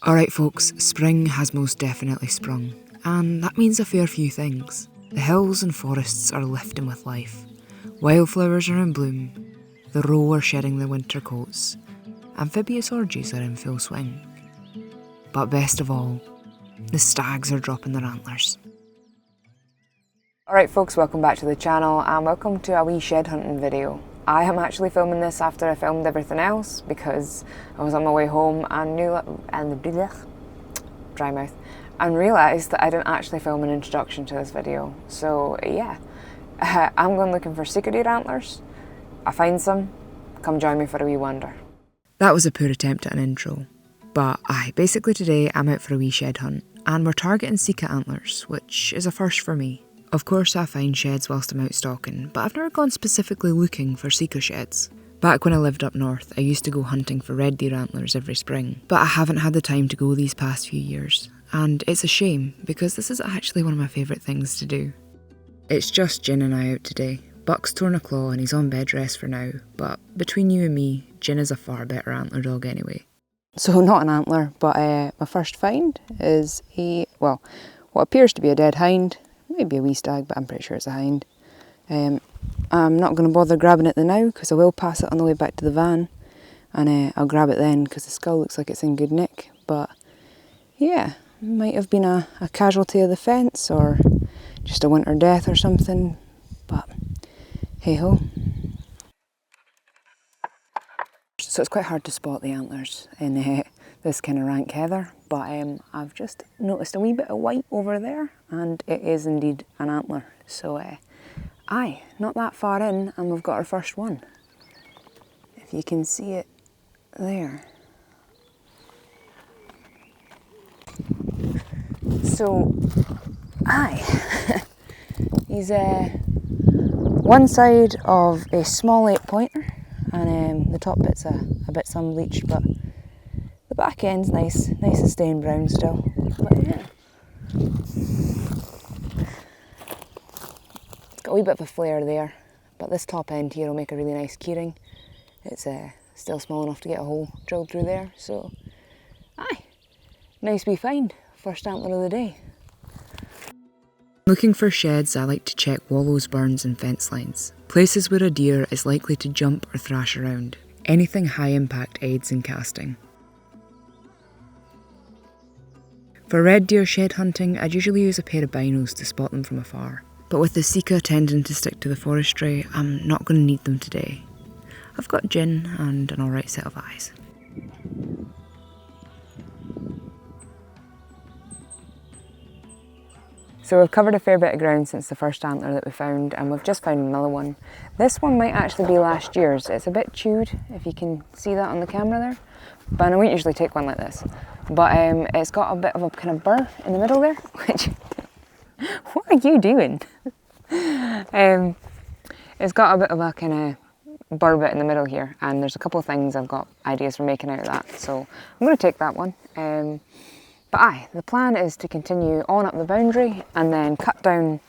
Alright folks, spring has most definitely sprung, and that means a fair few things. The hills and forests are lifting with life, wildflowers are in bloom, the roe are shedding their winter coats, amphibious orgies are in full swing. But best of all, the stags are dropping their antlers. Alright folks, welcome back to the channel and welcome to a wee shed hunting video. I am actually filming this after I filmed everything else because I was on my way home and dry mouth, and realised that I didn't actually film an introduction to this video. So yeah, I'm going looking for Sika antlers. I find some, come join me for a wee wander. That was a poor attempt at an intro, but basically today I'm out for a wee shed hunt and we're targeting Sika antlers, which is a first for me. Of course I find sheds whilst I'm out stalking, but I've never gone specifically looking for Sika sheds. Back when I lived up north, I used to go hunting for red deer antlers every spring, but I haven't had the time to go these past few years. And it's a shame, because this is actually one of my favourite things to do. It's just Jin and I out today. Buck's torn a claw and he's on bed rest for now, but between you and me, Jin is a far better antler dog anyway. So not an antler, but my first find is what appears to be a dead hind. Maybe a wee stag, but I'm pretty sure it's a hind. I'm not going to bother grabbing it now because I will pass it on the way back to the van, and I'll grab it then because the skull looks like it's in good nick. But yeah, might have been a casualty of the fence or just a winter death or something, but hey ho. So it's quite hard to spot the antlers in this kind of rank heather, but I've just noticed a wee bit of white over there and it is indeed an antler. So not that far in and we've got our first one. If you can see it there. So he's one side of a small 8-pointer, and the top bit's a bit sun bleached, but the back end's nice and staying brown still. But yeah, it's got a wee bit of a flare there, but this top end here will make a really nice keyring. It's still small enough to get a hole drilled through there, so nice wee find. First antler of the day. Looking for sheds, I like to check wallows, burns and fence lines. Places where a deer is likely to jump or thrash around. Anything high impact aids in casting. For red deer shed hunting, I'd usually use a pair of binos to spot them from afar. But with the Sika tending to stick to the forestry, I'm not going to need them today. I've got Jin and an alright set of eyes. So we've covered a fair bit of ground since the first antler that we found, and we've just found another one. This one might actually be last year's. It's a bit chewed, if you can see that on the camera there. But I wouldn't usually take one like this. But it's got a bit of a kind of burr in the middle there, which... What are you doing? It's got a bit of a kind of burr bit in the middle here, and there's a couple of things I've got ideas for making out of that. So I'm going to take that one. But the plan is to continue on up the boundary and then cut down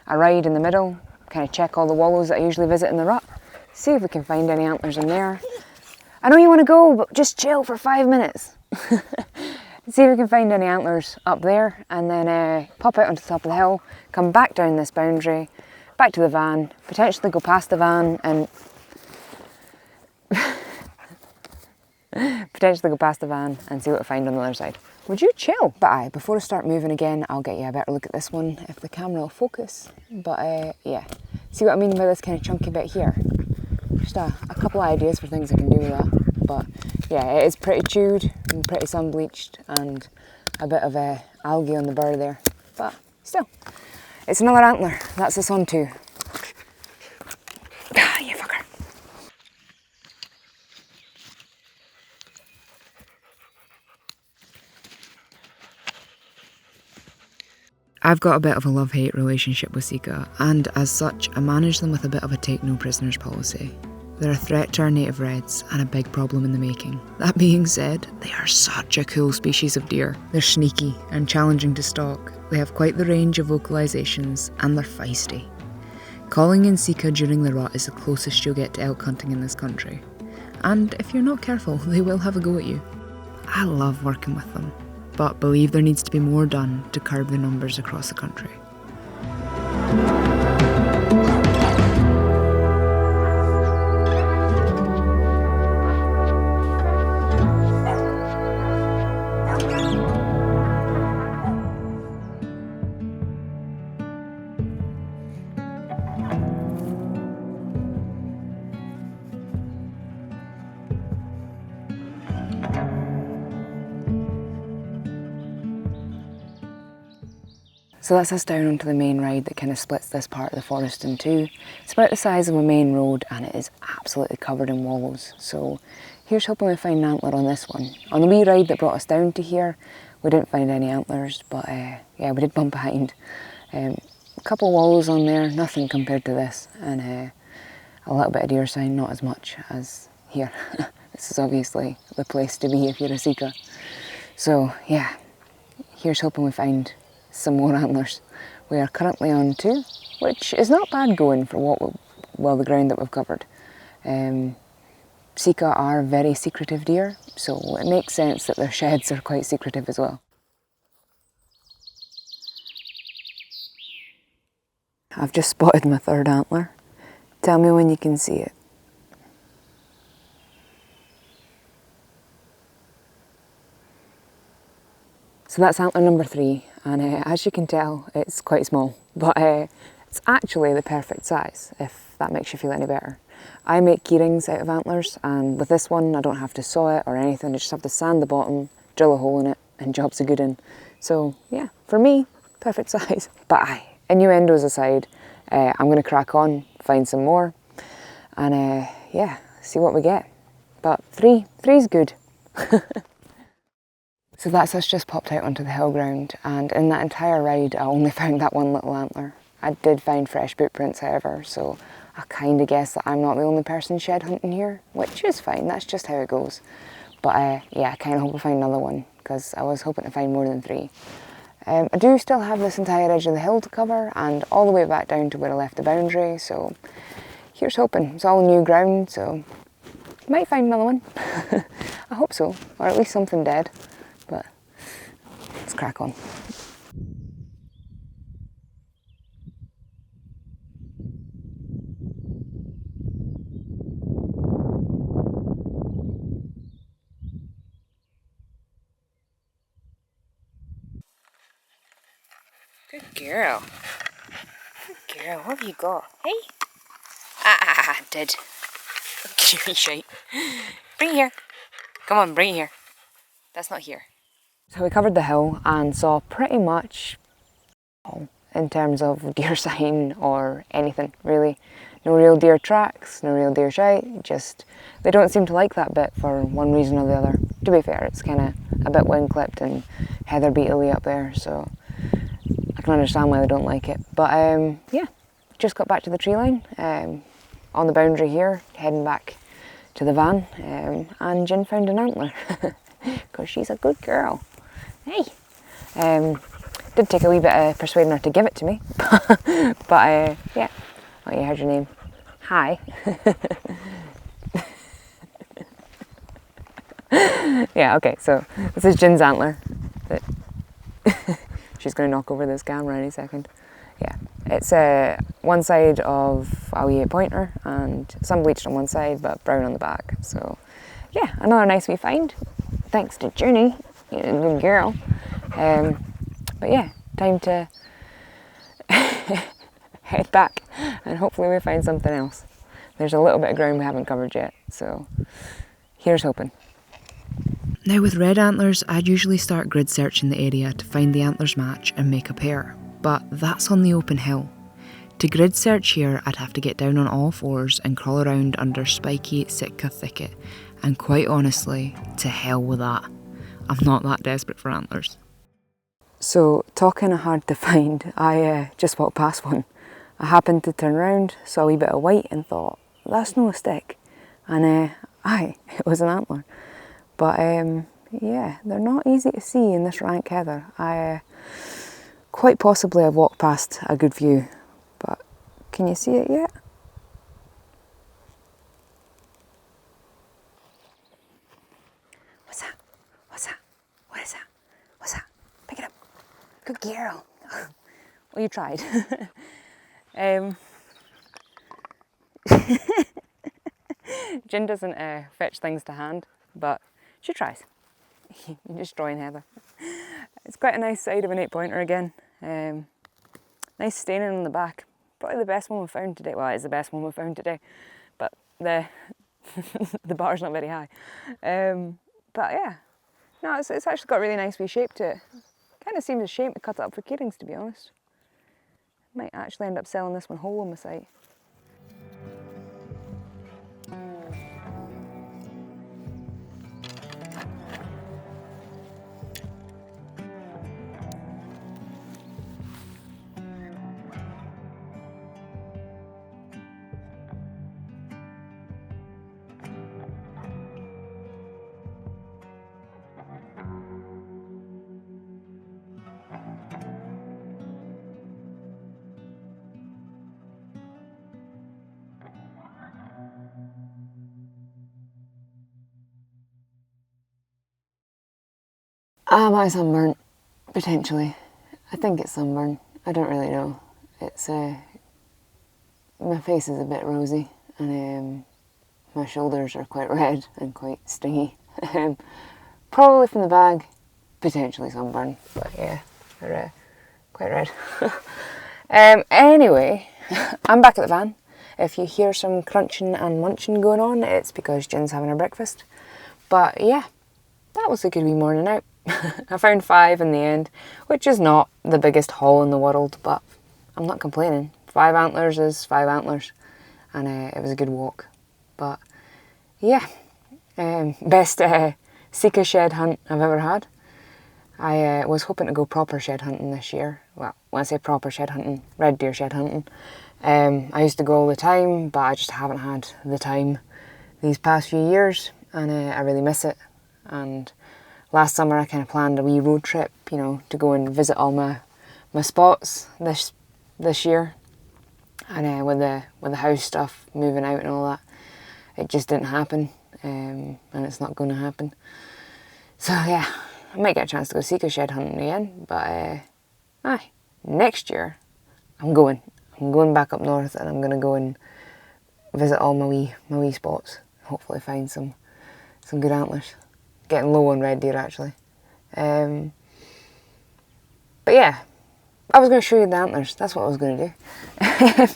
a ride in the middle, kind of check all the wallows that I usually visit in the rut, see if we can find any antlers in there. I know you want to go, but just chill for 5 minutes. See if we can find any antlers up there, and then pop out onto the top of the hill, come back down this boundary, back to the van, potentially go past the van and see what we find on the other side. Would you chill? But before I start moving again, I'll get you a better look at this one if the camera will focus. But yeah, see what I mean by this kind of chunky bit here? Just a couple of ideas for things I can do with that. But yeah, it is pretty chewed and pretty sun bleached and a bit of algae on the burr there. But still, it's another antler. That's this one too. You fucker. I've got a bit of a love-hate relationship with Sika, and as such, I manage them with a bit of a take-no-prisoners policy. They're a threat to our native reds, and a big problem in the making. That being said, they are such a cool species of deer. They're sneaky and challenging to stalk, they have quite the range of vocalisations, and they're feisty. Calling in Sika during the rut is the closest you'll get to elk hunting in this country. And if you're not careful, they will have a go at you. I love working with them. but believe there needs to be more done to curb the numbers across the country. So that's us down onto the main ride that kind of splits this part of the forest in two. It's about the size of a main road and it is absolutely covered in wallows. So here's hoping we find an antler on this one. On the wee ride that brought us down to here, we didn't find any antlers, but yeah, we did bump behind. A couple wallows on there, nothing compared to this, and a little bit of deer sign, not as much as here. This is obviously the place to be if you're a Sika. So yeah, here's hoping we find some more antlers. We are currently on 2, which is not bad going for the ground that we've covered. Sika are very secretive deer, so it makes sense that their sheds are quite secretive as well. I've just spotted my 3rd antler. Tell me when you can see it. So that's antler number 3, and as you can tell, it's quite small, but it's actually the perfect size, if that makes you feel any better. I make keyrings out of antlers, and with this one I don't have to saw it or anything, I just have to sand the bottom, drill a hole in it, and job's a good one. So yeah, for me, perfect size. But aye, innuendos aside, I'm going to crack on, find some more, and yeah, see what we get. But three's good. So that's us just popped out onto the hill ground, and in that entire ride I only found that one little antler. I did find fresh boot prints however, so I kind of guess that I'm not the only person shed hunting here, which is fine, that's just how it goes. But yeah, I kind of hope I find another one, because I was hoping to find more than 3. I do still have this entire edge of the hill to cover, and all the way back down to where I left the boundary, so here's hoping. It's all new ground, so might find another one. I hope so, or at least something dead. But let's crack on. Good girl. Good girl, what have you got? Hey? Dead. Give me shite. Bring it here. Come on, bring it here. That's not here. So we covered the hill and saw pretty much all in terms of deer sign or anything really. No real deer tracks, no real deer shite, just they don't seem to like that bit for one reason or the other. To be fair, it's kind of a bit wind clipped and heather beetly up there, so I can understand why they don't like it. But yeah, just got back to the tree line on the boundary here, heading back to the van, and Jen found an antler because she's a good girl. Hey, did take a wee bit of persuading her to give it to me, but yeah. Oh, you heard your name. Hi. Yeah, okay, so this is Jen's antler. She's going to knock over this camera any second. Yeah, it's one side of a wee 8-pointer and some bleached on one side but brown on the back. So yeah, another nice wee find. Thanks to Junie, you're a good girl. But yeah, time to head back and hopefully we find something else. There's a little bit of ground we haven't covered yet, so here's hoping. Now with red antlers, I'd usually start grid searching the area to find the antlers match and make a pair, but that's on the open hill. To grid search here, I'd have to get down on all fours and crawl around under spiky Sitka thicket, and quite honestly, to hell with that. I'm not that desperate for antlers. So, talking of hard to find, I just walked past one. I happened to turn around, saw a wee bit of white and thought, that's no a stick. And aye, it was an antler. But yeah, they're not easy to see in this rank heather. Quite possibly I've walked past a good few, but can you see it yet? What's that? What's that? What is that? What's girl. Well, you tried. Gin doesn't fetch things to hand, but she tries. You're destroying Heather. It's quite a nice side of an 8-pointer again. Nice staining on the back. Probably the best one we've found today. Well, it's the best one we've found today, but the bar's not very high. But yeah, no, it's actually got a really nice wee shape to it. Kind of seems a shame to cut it up for keyrings, to be honest. Might actually end up selling this one whole on my site. Am I sunburnt? Potentially. I think it's sunburn. I don't really know. It's my face is a bit rosy and my shoulders are quite red and quite stingy. Probably from the bag. Potentially sunburn, but yeah, they're quite red. Anyway, I'm back at the van. If you hear some crunching and munching going on, it's because Gin's having her breakfast. But yeah, that was a good wee morning out. I found 5 in the end, which is not the biggest haul in the world, but I'm not complaining. 5 antlers is 5 antlers, and it was a good walk. But yeah, best Sika shed hunt I've ever had. I was hoping to go proper shed hunting this year. Well, when I say proper shed hunting, red deer shed hunting. I used to go all the time, but I just haven't had the time these past few years, and I really miss it. And last summer I kind of planned a wee road trip, you know, to go and visit all my spots this year. And with the house stuff, moving out and all that, it just didn't happen, and it's not going to happen. So yeah, I might get a chance to go Sika shed hunting again, but next year I'm going back up north, and I'm going to go and visit all my wee spots. Hopefully find some good antlers. Getting low on red deer actually. But yeah, I was going to show you the antlers. That's what I was going to do.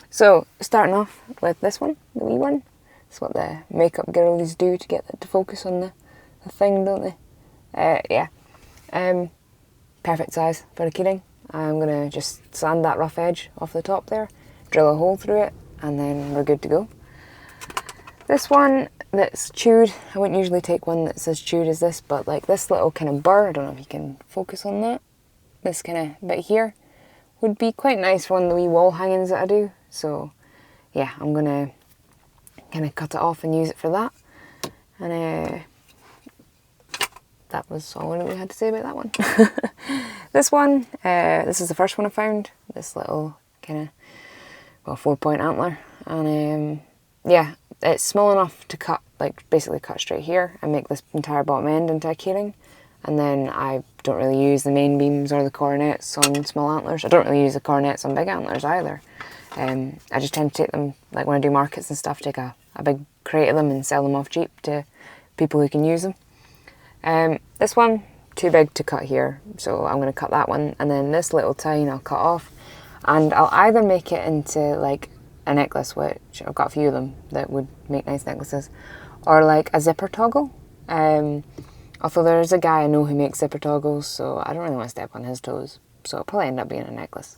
So starting off with this one, the wee one. It's what the makeup girlies do to get it to focus on the thing, don't they? Yeah. Perfect size for a keyring. I'm going to just sand that rough edge off the top there, drill a hole through it, and then we're good to go. This one that's chewed, I wouldn't usually take one that's as chewed as this, but like this little kind of burr, I don't know if you can focus on that. This kind of bit here would be quite nice for one of the wee wall hangings that I do. So yeah, I'm going to kind of cut it off and use it for that. And that was all I really had to say about that one. This one, this is the first one I found. This little kind of, 4-point antler. And yeah, it's small enough to cut, like basically cut straight here and make this entire bottom end into a keyring. And then I don't really use the main beams or the coronets on small antlers. I don't really use the coronets on big antlers either. I just tend to take them, like when I do markets and stuff, take a big crate of them and sell them off cheap to people who can use them. This one, too big to cut here, so I'm going to cut that one. And then this little tine I'll cut off, and I'll either make it into like a necklace, which I've got a few of them that would make nice necklaces, or like a zipper toggle. Although there's a guy I know who makes zipper toggles, so I don't really want to step on his toes, so it'll probably end up being a necklace.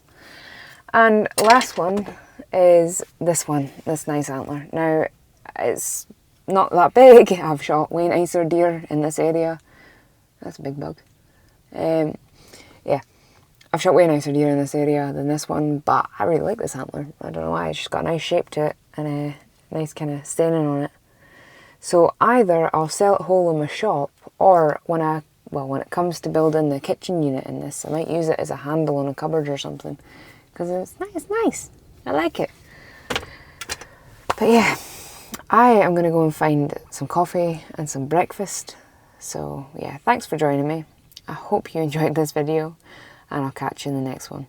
And last one is this one, this nice antler. Now, it's not that big. I've shot way nicer deer in this area. That's a big bug. Yeah, I've shot way nicer deer in this area than this one, but I really like this antler. I don't know why, it's just got a nice shape to it and a nice kind of staining on it. So either I'll sell it whole in my shop, or when it comes to building the kitchen unit in this, I might use it as a handle on a cupboard or something, because it's nice. I like it. But yeah, I am going to go and find some coffee and some breakfast. So yeah, thanks for joining me. I hope you enjoyed this video, and I'll catch you in the next one.